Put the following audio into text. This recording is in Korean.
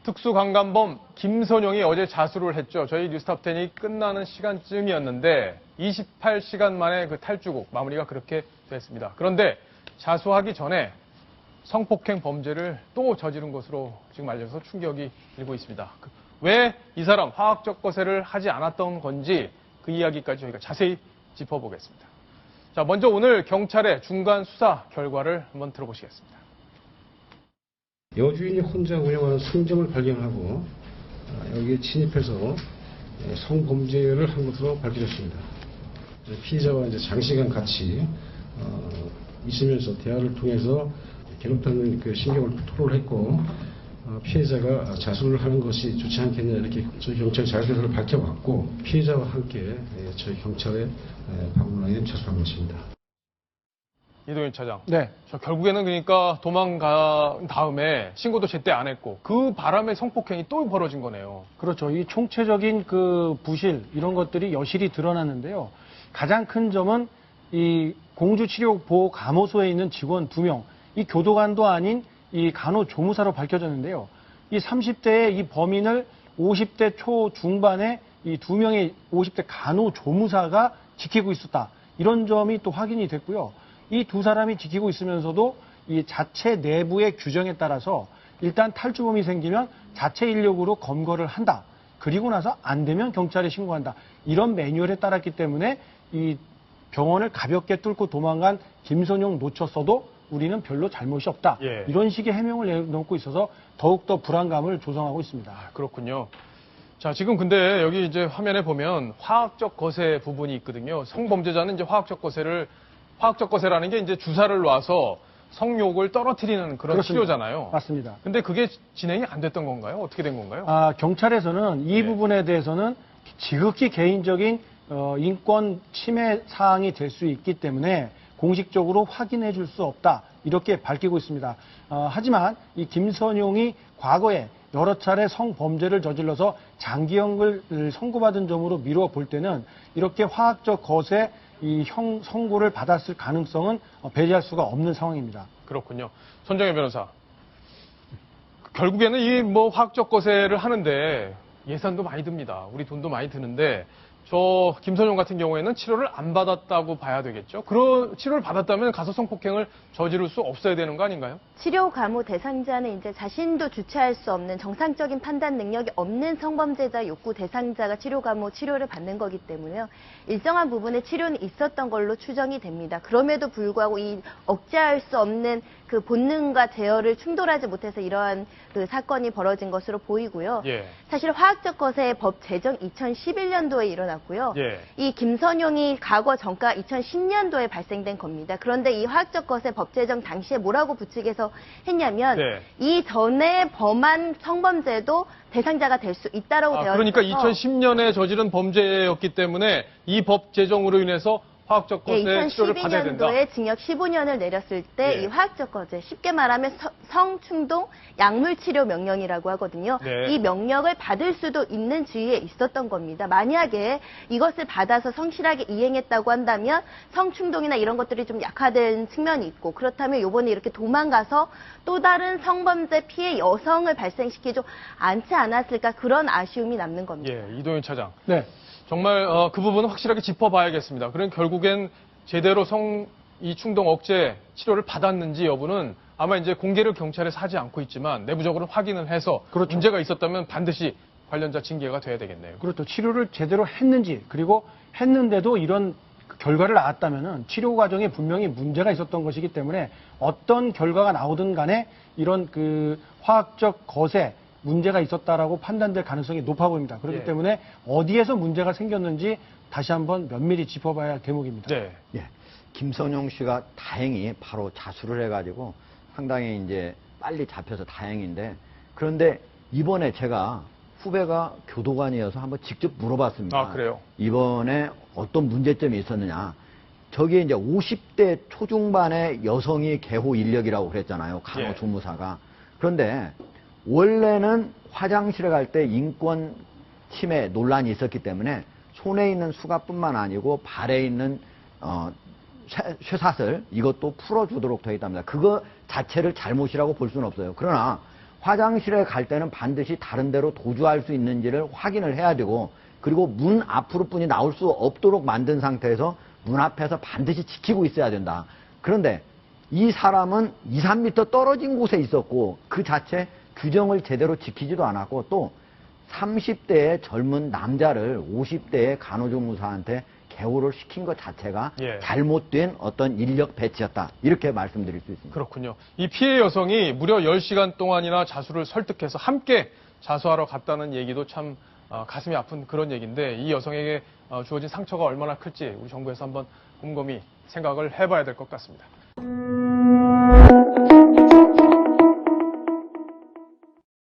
특수강간범 김선용이 어제 자수를 했죠. 저희 뉴스탑10이 끝나는 시간쯤이었는데 28시간 만에 그 탈주국 마무리가 그렇게 됐습니다. 그런데 자수하기 전에 성폭행 범죄를 또 저지른 것으로 지금 알려져서 충격이 일고 있습니다. 왜 이 사람 화학적 거세를 하지 않았던 건지 그 이야기까지 저희가 자세히 짚어보겠습니다. 자, 먼저 오늘 경찰의 중간 수사 결과를 한번 들어보시겠습니다. 여주인이 혼자 운영하는 상점을 발견하고 여기에 침입해서 성범죄를 한 것으로 밝혀졌습니다. 피해자와 이제 장시간 같이 있으면서 대화를 통해서 괴롭다는 그 신경을 토로를 했고 피해자가 자수를 하는 것이 좋지 않겠냐 이렇게 저희 경찰 자료를 밝혀왔고 피해자와 함께 저희 경찰에 박물관에 접수한 것입니다. 이동현 차장. 네. 저 결국에는 그러니까 도망간 다음에 신고도 제때 안 했고 그 바람에 성폭행이 또 벌어진 거네요. 그렇죠. 이 총체적인 그 부실 이런 것들이 여실히 드러났는데요. 가장 큰 점은 이 공주치료보호감호소에 있는 직원 2명, 이 교도관도 아닌 이 간호조무사로 밝혀졌는데요. 이 30대의 이 범인을 50대 초중반의 이 2명의 50대 간호조무사가 지키고 있었다. 이런 점이 또 확인이 됐고요. 이 2사람이 지키고 있으면서도 이 자체 내부의 규정에 따라서 일단 탈주범이 생기면 자체 인력으로 검거를 한다. 그리고 나서 안 되면 경찰에 신고한다. 이런 매뉴얼에 따랐기 때문에 이 병원을 가볍게 뚫고 도망간 김선용 놓쳤어도 우리는 별로 잘못이 없다. 예. 이런 식의 해명을 내놓고 있어서 더욱더 불안감을 조성하고 있습니다. 그렇군요. 자, 지금 근데 여기 이제 화면에 보면 화학적 거세 부분이 있거든요. 성범죄자는 이제 화학적 거세라는 게 이제 주사를 놔서 성욕을 떨어뜨리는 그런 그렇습니다. 치료잖아요. 맞습니다. 근데 그게 진행이 안 됐던 건가요? 어떻게 된 건가요? 경찰에서는 이 부분에 대해서는 지극히 개인적인 인권 침해 사항이 될 수 있기 때문에 공식적으로 확인해 줄 수 없다. 이렇게 밝히고 있습니다. 하지만 이 김선용이 과거에 여러 차례 성범죄를 저질러서 장기형을 선고받은 점으로 미루어 볼 때는 이렇게 화학적 거세 이 선고를 받았을 가능성은 배제할 수가 없는 상황입니다. 그렇군요. 손정혜 변호사. 결국에는 이 뭐 화학적 거세를 하는데 예산도 많이 듭니다. 우리 돈도 많이 드는데 저 김선용 같은 경우에는 치료를 안 받았다고 봐야 되겠죠. 그런 치료를 받았다면 가서 성폭행을 저지를 수 없어야 되는 거 아닌가요? 치료 감호 대상자는 이제 자신도 주체할 수 없는 정상적인 판단 능력이 없는 성범죄자 욕구 대상자가 치료 감호 치료를 받는 거기 때문에요. 일정한 부분의 치료는 있었던 걸로 추정이 됩니다. 그럼에도 불구하고 이 억제할 수 없는 그 본능과 제어를 충돌하지 못해서 이러한 그 사건이 벌어진 것으로 보이고요. 예. 사실 화학적 거세 법 제정 2011년도에 일어났고요. 예. 이 김선용이 과거 전가 2010년도에 발생된 겁니다. 그런데 이 화학적 거세 법 제정 당시에 뭐라고 부칙에서 했냐면 네. 이 전에 범한 성범죄도 대상자가 될 수 있다라고 되어 있어서 그러니까 2010년에 저지른 범죄였기 때문에 이 법 제정으로 인해서 화학적 거세 치료를 받아야 된다. 2012년도에 징역 15년을 내렸을 때 이 화학적 거세, 쉽게 말하면 성충동 약물치료 명령이라고 하거든요. 네. 이 명령을 받을 수도 있는 지위에 있었던 겁니다. 만약에 이것을 받아서 성실하게 이행했다고 한다면 성충동이나 이런 것들이 좀 약화된 측면이 있고 그렇다면 이번에 이렇게 도망가서 또 다른 성범죄 피해 여성을 발생시키지 않지 않았을까 그런 아쉬움이 남는 겁니다. 예, 이동현 차장. 네. 정말 그 부분은 확실하게 짚어봐야겠습니다. 그럼 결국엔 제대로 이 충동 억제 치료를 받았는지 여부는 아마 이제 공개를 경찰에서 하지 않고 있지만 내부적으로 확인을 해서 그렇죠. 문제가 있었다면 반드시 관련자 징계가 돼야 되겠네요. 그렇죠. 치료를 제대로 했는지 그리고 했는데도 이런 결과를 낳았다면은 치료 과정에 분명히 문제가 있었던 것이기 때문에 어떤 결과가 나오든 간에 이런 그 화학적 거세 문제가 있었다라고 판단될 가능성이 높아 보입니다. 그렇기 예. 때문에 어디에서 문제가 생겼는지 다시 한번 면밀히 짚어봐야 할 대목입니다. 네. 예. 김선용 씨가 다행히 바로 자수를 해가지고 상당히 이제 빨리 잡혀서 다행인데 그런데 이번에 제가 후배가 교도관이어서 한번 직접 물어봤습니다. 아, 그래요? 이번에 어떤 문제점이 있었느냐. 저기에 이제 50대 초중반의 여성이 개호 인력이라고 그랬잖아요. 간호조무사가. 그런데 원래는 화장실에 갈 때 인권 침해 논란이 있었기 때문에 손에 있는 수갑뿐만 아니고 발에 있는 쇠사슬 이것도 풀어주도록 되어 있답니다. 그거 자체를 잘못이라고 볼 수는 없어요. 그러나 화장실에 갈 때는 반드시 다른 데로 도주할 수 있는지를 확인을 해야 되고, 그리고 문 앞으로 뿐이 나올 수 없도록 만든 상태에서 문 앞에서 반드시 지키고 있어야 된다. 그런데 이 사람은 2, 3m 떨어진 곳에 있었고 그 자체 규정을 제대로 지키지도 않았고, 또 30대의 젊은 남자를 50대의 간호조무사한테 개호를 시킨 것 자체가 예. 잘못된 어떤 인력 배치였다. 이렇게 말씀드릴 수 있습니다. 그렇군요. 이 피해 여성이 무려 10시간 동안이나 자수를 설득해서 함께 자수하러 갔다는 얘기도 참 가슴이 아픈 그런 얘기인데, 이 여성에게 주어진 상처가 얼마나 클지 우리 정부에서 한번 곰곰이 생각을 해봐야 될 것 같습니다.